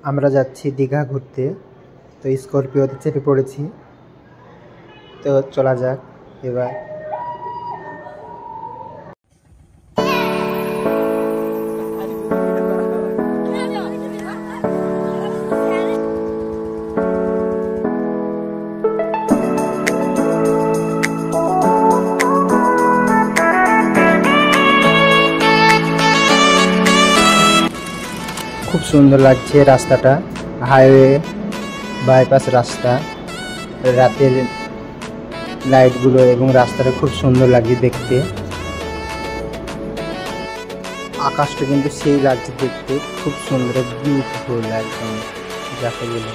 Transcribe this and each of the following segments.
আমরা যাচ্ছি দীঘা ঘুরতে। তো স্করপিওতে চেপে পড়েছি, তো চলা যাক এবার। খুব সুন্দর লাগছে রাস্তাটা, হাইওয়ে বাইপাস রাস্তা, রাতের লাইটগুলো এবং রাস্তাটা খুব সুন্দর লাগে দেখতে। আকাশটা কিন্তু সেই লাগছে দেখতে, খুব সুন্দর বিউটিফুল একদম, যাকে বলে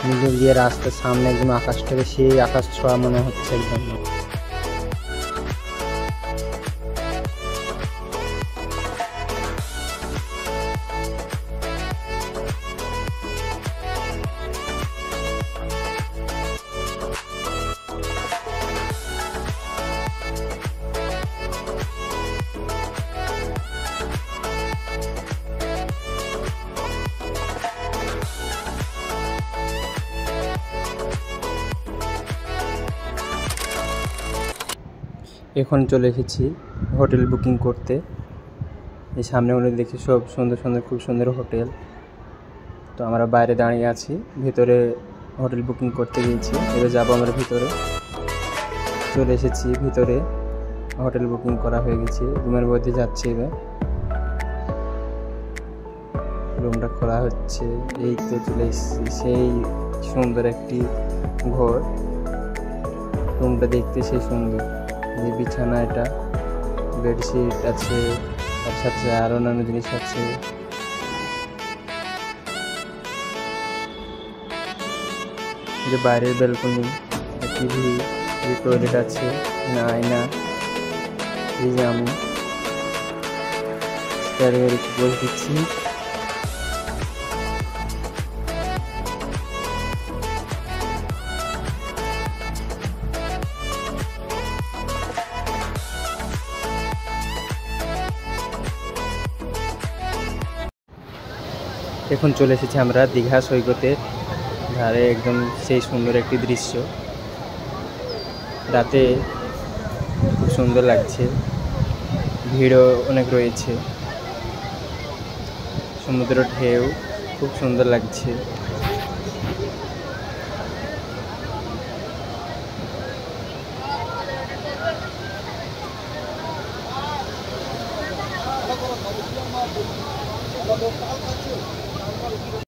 মিডল দিয়ে রাস্তার সামনে একদম আকাশটাকে সেই আকাশ ছোঁয়া মনে হচ্ছে একদম। এখন চলে এসেছি হোটেল বুকিং করতে। এই সামনে উনি দেখি সব সুন্দর সুন্দর, খুব সুন্দর হোটেল। তো আমরা বাইরে দাঁড়িয়ে আছি, ভিতরে হোটেল বুকিং করতে গিয়েছি। এবার যাবো আমরা ভিতরে। চলে এসেছি ভিতরে, হোটেল বুকিং করা হয়ে গেছে, রুমের মধ্যে যাচ্ছি। এবার রুমটা খোলা হচ্ছে, এই তো চলে এসেছি। সেই সুন্দর একটি ঘর, রুমটা দেখতে সেই সুন্দর। এই বিছানা, এটা বেডশিট আছে, তার সাথে আরো অন্যান্য জিনিস আছে। যে বাইরের ব্যালকনি, টিভি, টয়লেট আছে, আয়না। এই যে আমি বলে দিচ্ছি। এখন চলে এসেছি আমরা দীঘা সৈকতের ধারে, একদম সেই সুন্দর একটি দৃশ্য। রাতে খুব সুন্দর লাগছে, ভিড়ও অনেক রয়েছে, সমুদ্রের ঢেউ খুব সুন্দর লাগছে।